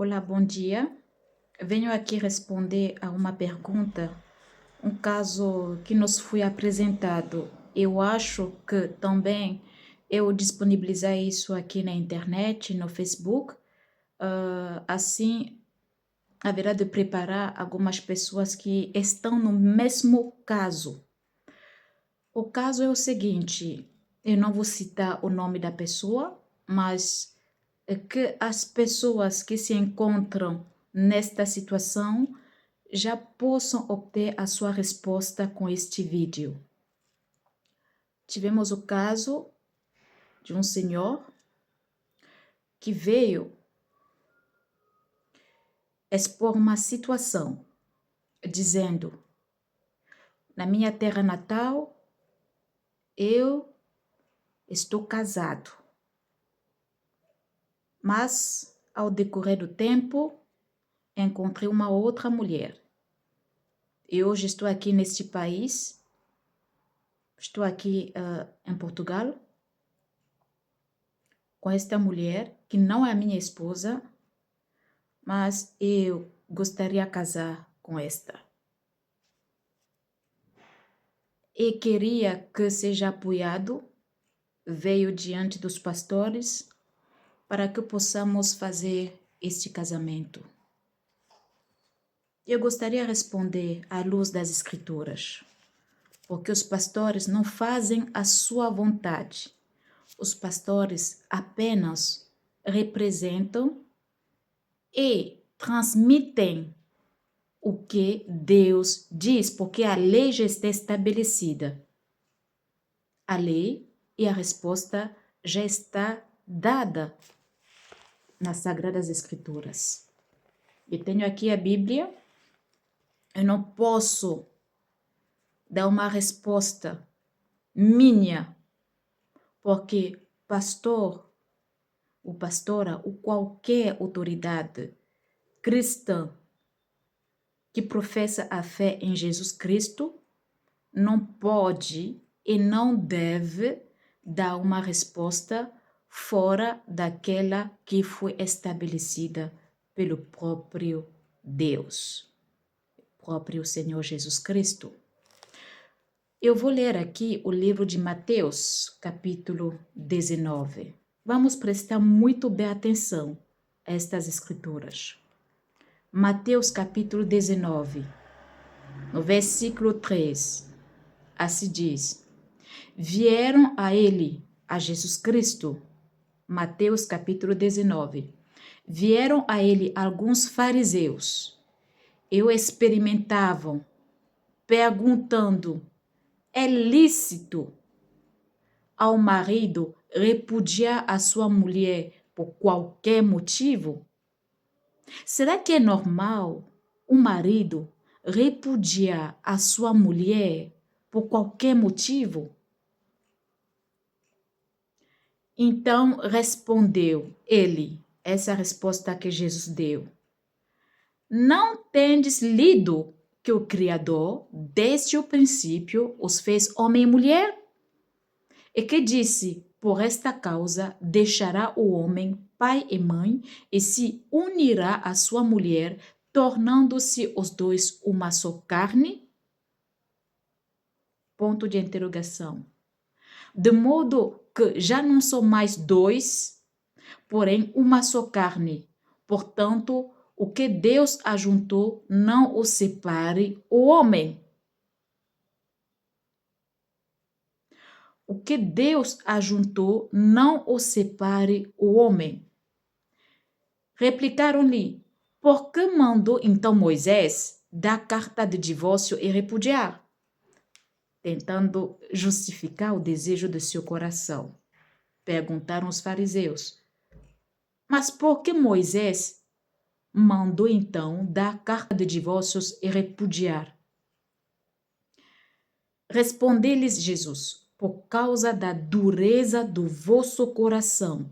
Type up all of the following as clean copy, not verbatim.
Olá, bom dia. Venho aqui responder a uma pergunta, um caso que nos foi apresentado. Eu acho que também eu disponibilizar isso aqui na internet, no Facebook, assim haverá de preparar algumas pessoas que estão no mesmo caso. O caso é o seguinte, eu não vou citar o nome da pessoa, mas é que as pessoas que se encontram nesta situação já possam obter a sua resposta com este vídeo. Tivemos o caso de um senhor que veio expor uma situação, dizendo: na minha terra natal, eu estou casado, mas ao decorrer do tempo, encontrei uma outra mulher. E hoje estou aqui neste país, estou aqui em Portugal, com esta mulher, que não é a minha esposa, mas eu gostaria de casar com esta. E queria que seja apoiado, veio diante dos pastores, para que possamos fazer este casamento. Eu gostaria de responder à luz das Escrituras, porque os pastores não fazem a sua vontade. Os pastores apenas representam e transmitem o que Deus diz, porque a lei já está estabelecida. A lei e a resposta já está dada nas Sagradas Escrituras. Eu tenho aqui a Bíblia, eu não posso dar uma resposta minha, porque pastor, ou pastora, ou qualquer autoridade cristã que professa a fé em Jesus Cristo não pode e não deve dar uma resposta fora daquela que foi estabelecida pelo próprio Deus, próprio Senhor Jesus Cristo. Eu vou ler aqui o livro de Mateus, capítulo 19. Vamos prestar muito bem atenção a estas escrituras. Mateus, capítulo 19, no versículo 3, assim diz: vieram a ele, a Jesus Cristo, Mateus capítulo 19, vieram a ele alguns fariseus e o experimentavam, perguntando: é lícito ao marido repudiar a sua mulher por qualquer motivo? Será que é normal um marido repudiar a sua mulher por qualquer motivo? Então respondeu ele, essa é a resposta que Jesus deu: não tendes lido que o Criador, desde o princípio, os fez homem e mulher? E que disse: por esta causa deixará o homem pai e mãe e se unirá à sua mulher, tornando-se os dois uma só carne? Ponto de interrogação. De modo que já não são mais dois, porém uma só carne. Portanto, o que Deus ajuntou, não o separe o homem. O que Deus ajuntou, não o separe o homem. Replicaram-lhe: por que mandou então Moisés dar carta de divórcio e repudiar? Tentando justificar o desejo de seu coração, perguntaram os fariseus: mas por que Moisés mandou então dar carta de divórcios e repudiar? Respondeu-lhes Jesus: por causa da dureza do vosso coração.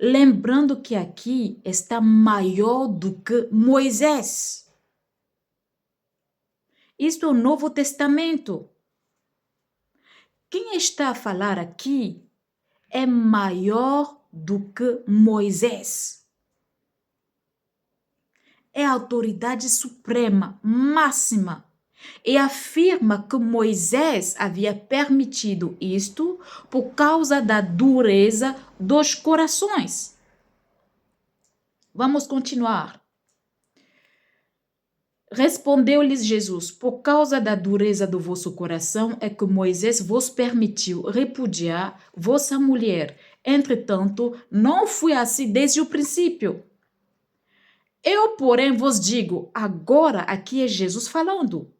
Lembrando que aqui está maior do que Moisés. Isto é o Novo Testamento. Quem está a falar aqui é maior do que Moisés. é a autoridade suprema, máxima, e afirma que Moisés havia permitido isto por causa da dureza dos corações. Vamos continuar. Respondeu-lhes Jesus: por causa da dureza do vosso coração é que Moisés vos permitiu repudiar vossa mulher. Entretanto, não foi assim desde o princípio. Eu, porém, vos digo, agora aqui é Jesus falando.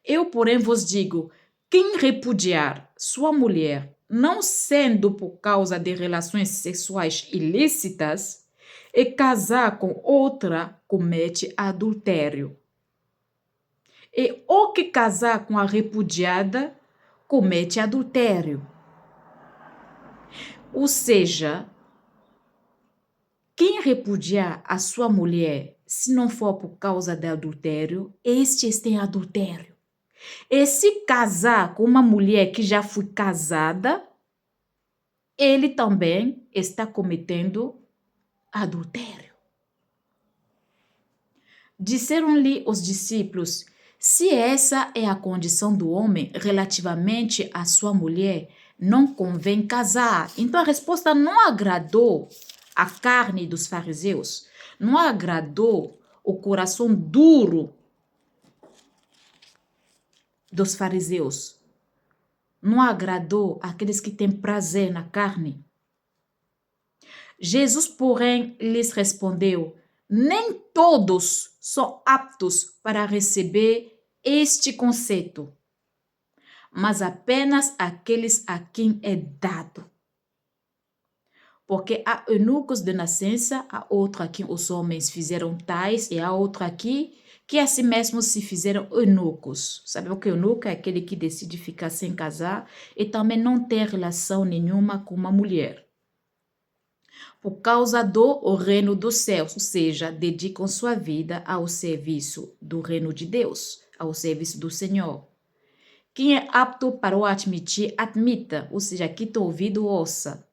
Eu, porém, vos digo, quem repudiar sua mulher, não sendo por causa de relações sexuais ilícitas, e casar com outra, comete adultério. E o que casar com a repudiada, comete adultério. Ou seja, quem repudiar a sua mulher, se não for por causa de adultério, este está em adultério. E se casar com uma mulher que já foi casada, ele também está cometendo adultério. Disseram-lhe os discípulos: se essa é a condição do homem relativamente à sua mulher, não convém casar. Então a resposta não agradou a carne dos fariseus, não agradou o coração duro dos fariseus, não agradou aqueles que têm prazer na carne. Jesus, porém, lhes respondeu: nem todos são aptos para receber este conceito, mas apenas aqueles a quem é dado. Porque há eunucos de nascença, há outro a quem os homens fizeram tais, e há outro aqui que a si mesmo se fizeram eunucos. Sabe o que eunuco é? Aquele que decide ficar sem casar e também não ter relação nenhuma com uma mulher. Por causa do reino dos céus, ou seja, dedicam sua vida ao serviço do reino de Deus, ao serviço do Senhor. Quem é apto para o admitir, admita, ou seja, que tem ouvido, ouça.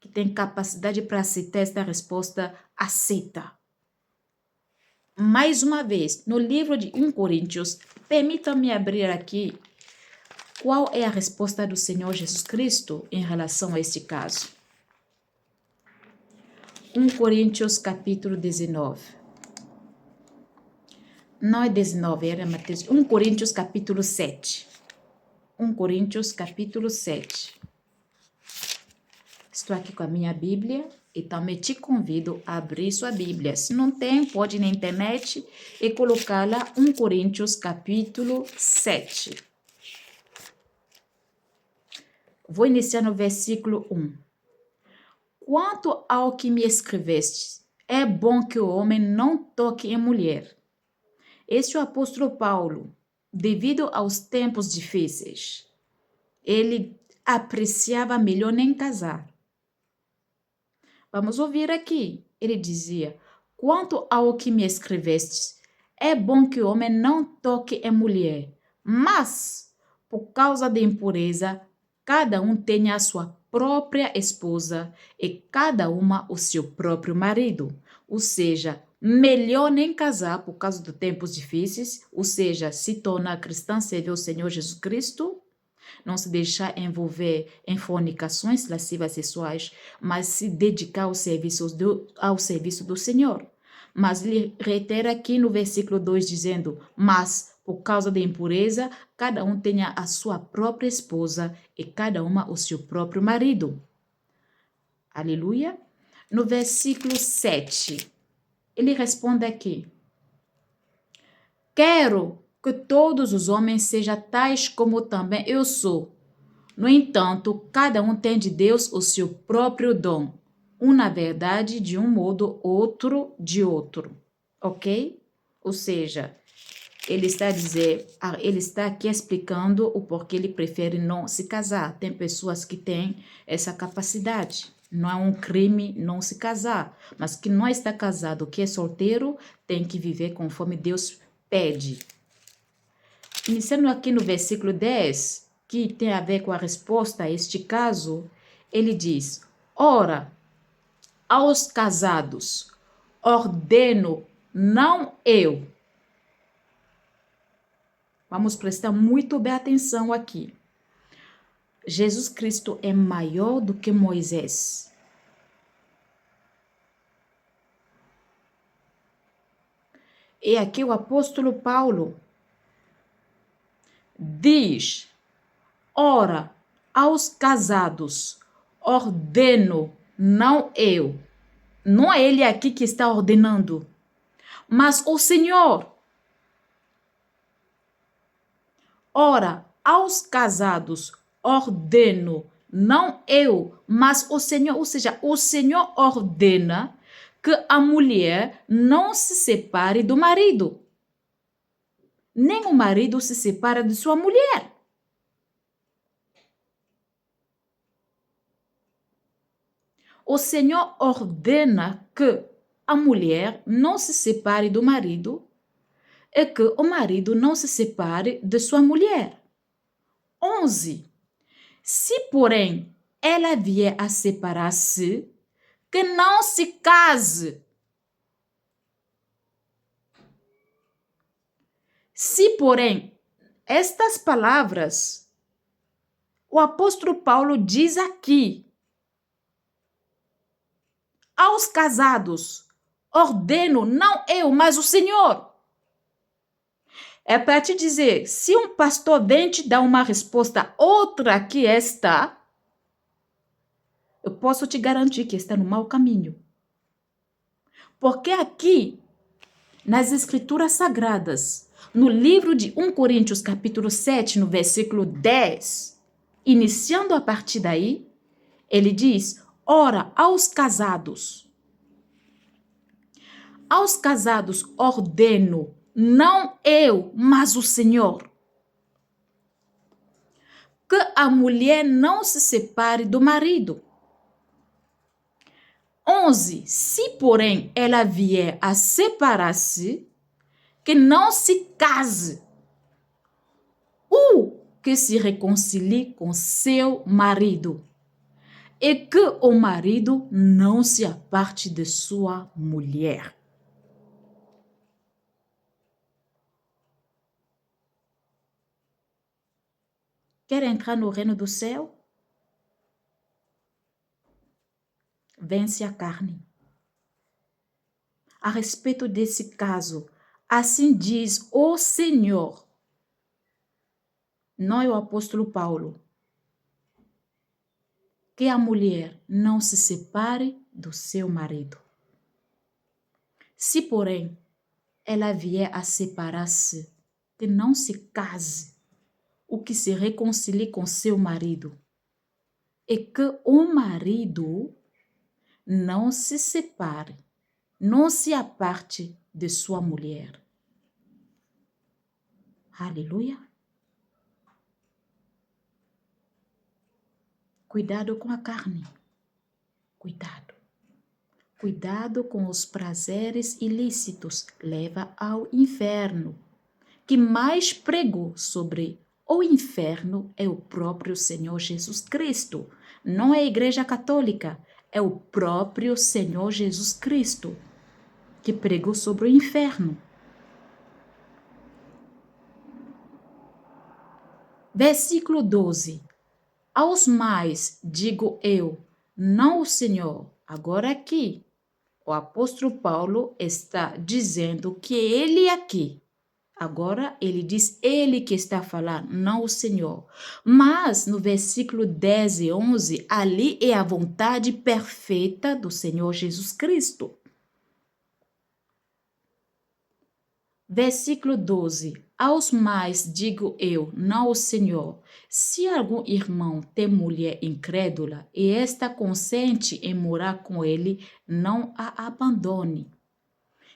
Que tem capacidade para aceitar esta resposta, aceita. Mais uma vez, no livro de 1 Coríntios, permitam-me abrir aqui qual é a resposta do Senhor Jesus Cristo em relação a este caso. 1 Coríntios capítulo 19. Não é 19, era Mateus. 1 Coríntios capítulo 7. 1 Coríntios capítulo 7. Estou aqui com a minha Bíblia e também te convido a abrir sua Bíblia. Se não tem, pode ir na internet e colocar lá 1 Coríntios capítulo 7. Vou iniciar no versículo 1. Quanto ao que me escreveste, é bom que o homem não toque em mulher. Este é o apóstolo Paulo, devido aos tempos difíceis. Ele apreciava melhor nem casar. Vamos ouvir aqui. Ele dizia: quanto ao que me escreveste, é bom que o homem não toque em mulher, mas, por causa da impureza, cada um tenha a sua própria esposa e cada uma o seu próprio marido. Ou seja, melhor nem casar por causa dos tempos difíceis, ou seja, se tornar cristã, servir o Senhor Jesus Cristo, não se deixar envolver em fornicações lascivas sexuais, mas se dedicar ao serviço do Senhor. Mas ele reitera aqui no versículo 2 dizendo: mas por causa da impureza, cada um tenha a sua própria esposa e cada uma o seu próprio marido. Aleluia. No versículo 7, ele responde aqui: quero que todos os homens sejam tais como também eu sou. No entanto, cada um tem de Deus o seu próprio dom. Um na verdade de um modo, outro de outro. Ok? Ou seja, ele está aqui explicando o porquê ele prefere não se casar. Tem pessoas que têm essa capacidade. Não é um crime não se casar. Mas que não está casado, que é solteiro, tem que viver conforme Deus pede. Iniciando aqui no versículo 10, que tem a ver com a resposta a este caso, ele diz: ora, aos casados, ordeno não eu. Vamos prestar muito bem atenção aqui. Jesus Cristo é maior do que Moisés. E aqui o apóstolo Paulo diz: ora, aos casados ordeno, não eu. Não é ele aqui que está ordenando, mas o Senhor. Ora, aos casados ordeno, não eu, mas o Senhor. Ou seja, o Senhor ordena que a mulher não se separe do marido. Nem o marido se separa de sua mulher. O Senhor ordena que a mulher não se separe do marido e que o marido não se separe de sua mulher. 11. Se, porém, ela vier a separar-se, que não se case. Se, porém, estas palavras, o apóstolo Paulo diz aqui, aos casados, ordeno, não eu, mas o Senhor. É para te dizer, se um pastor vem te dar uma resposta outra que esta, eu posso te garantir que está no mau caminho. Porque aqui, nas Escrituras Sagradas, no livro de 1 Coríntios, capítulo 7, no versículo 10, iniciando a partir daí, ele diz, ora, aos casados ordeno, não eu, mas o Senhor, que a mulher não se separe do marido. 11. Se, porém, ela vier a separar-se, que não se case, ou que se reconcilie com seu marido, e que o marido não se aparte de sua mulher. Quer entrar no reino do céu? Vence a carne. A respeito desse caso, assim diz o Senhor, não é o apóstolo Paulo, que a mulher não se separe do seu marido. Se, porém, ela vier a separar-se, que não se case, o que se reconcilie com seu marido, e que o marido não se separe, não se aparte de sua mulher. Aleluia. Cuidado com a carne. Cuidado. Cuidado com os prazeres ilícitos, leva ao inferno. Que mais pregou sobre o inferno é o próprio Senhor Jesus Cristo. Não é a Igreja Católica, é o próprio Senhor Jesus Cristo que pregou sobre o inferno. Versículo 12. Aos mais digo eu, não o Senhor. Agora aqui, o apóstolo Paulo está dizendo que ele aqui, agora ele diz ele que está falando, não o Senhor. Mas no versículo 10 e 11, ali é a vontade perfeita do Senhor Jesus Cristo. Versículo 12. Aos mais digo eu, não o Senhor, se algum irmão tem mulher incrédula e esta consente em morar com ele, não a abandone.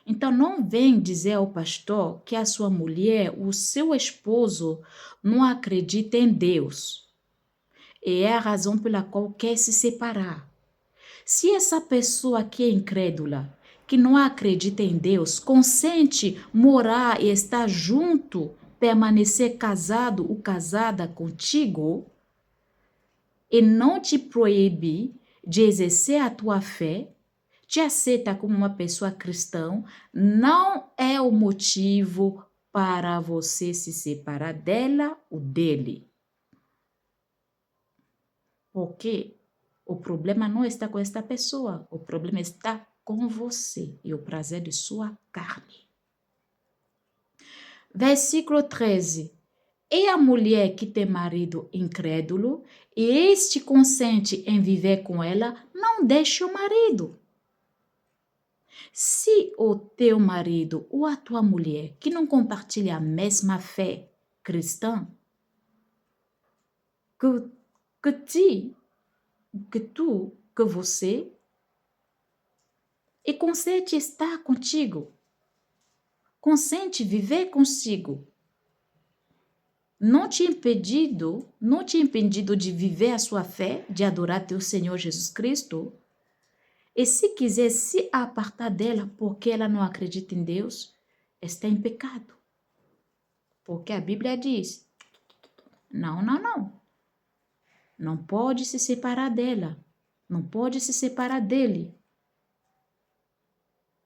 Então não vem dizer ao pastor que a sua mulher, o seu esposo, não acredita em Deus. E é a razão pela qual quer se separar. Se essa pessoa que é incrédula, que não acredita em Deus, consente morar e estar junto, permanecer casado ou casada contigo, e não te proíbe de exercer a tua fé, te aceita como uma pessoa cristã, não é o motivo para você se separar dela ou dele. Porque o problema não está com esta pessoa, o problema está com você e o prazer de sua carne. Versículo 13. E a mulher que tem marido incrédulo e este consente em viver com ela, não deixe o marido. Se o teu marido ou a tua mulher que não compartilha a mesma fé cristã que você, e consente estar contigo, consente viver consigo, não te impedido de viver a sua fé, de adorar teu Senhor Jesus Cristo, e se quiser se apartar dela porque ela não acredita em Deus, está em pecado. Porque a Bíblia diz, não. Não pode se separar dela. Não pode se separar dele.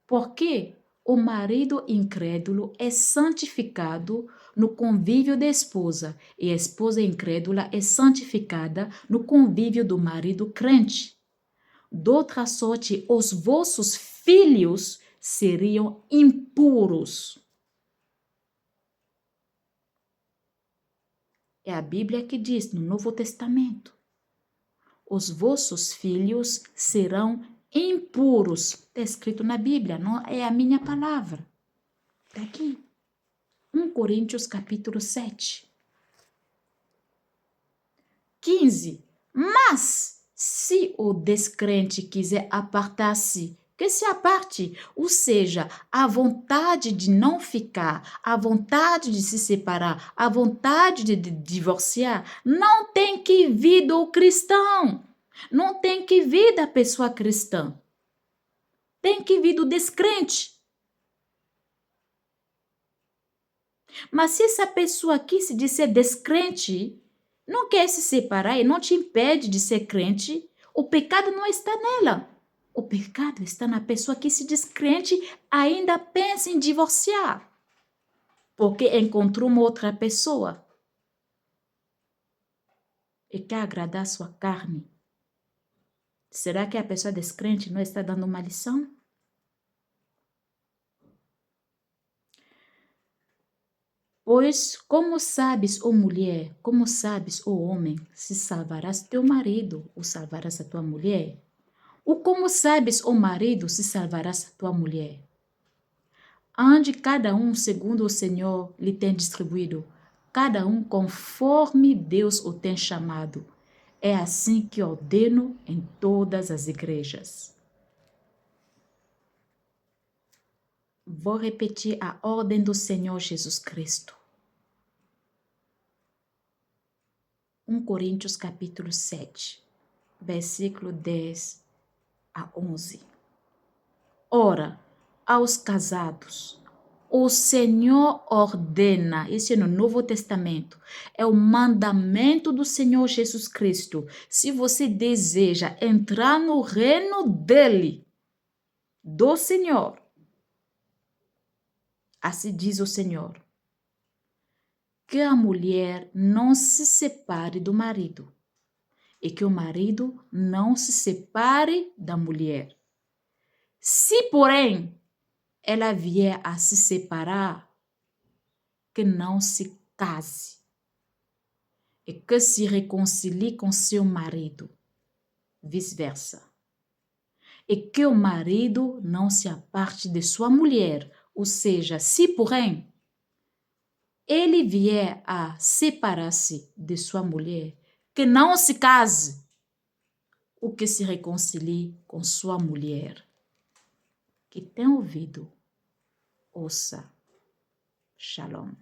Porque o marido incrédulo é santificado no convívio da esposa e a esposa incrédula é santificada no convívio do marido crente. Doutra sorte, os vossos filhos seriam impuros. É a Bíblia que diz no Novo Testamento. Os vossos filhos serão impuros. Está escrito na Bíblia, não é a minha palavra. Está aqui. 1 Coríntios capítulo 7. 15. Mas, se o descrente quiser apartar-se, que se aparte, ou seja, a vontade de não ficar, a vontade de se separar, a vontade de divorciar, não tem que vir do cristão, não tem que vir da pessoa cristã, tem que vir do descrente. Mas se essa pessoa aqui se disser descrente, não quer se separar e não te impede de ser crente, o pecado não está nela. O pecado está na pessoa que se diz crente, ainda pensa em divorciar, porque encontrou uma outra pessoa e quer agradar sua carne. Será que a pessoa descrente não está dando uma lição? Pois, como sabes, ó mulher, como sabes, ó homem, se salvarás teu marido ou salvarás a tua mulher? Ou como sabes, ó marido, se salvarás a tua mulher? Ande cada um segundo o Senhor lhe tem distribuído, cada um conforme Deus o tem chamado. É assim que ordeno em todas as igrejas. Vou repetir a ordem do Senhor Jesus Cristo. 1 Coríntios capítulo 7, versículo 10 a 11. Ora, aos casados, o Senhor ordena, isso é no Novo Testamento, é o mandamento do Senhor Jesus Cristo. Se você deseja entrar no reino dele, do Senhor, assim diz o Senhor, que a mulher não se separe do marido e que o marido não se separe da mulher. Se, porém, ela vier a se separar, que não se case e que se reconcilie com seu marido, vice-versa. E que o marido não se aparte de sua mulher, ou seja, se, porém, ele vier a separar-se de sua mulher, que não se case, ou que se reconcilie com sua mulher. Que tem ouvido, ouça. Shalom.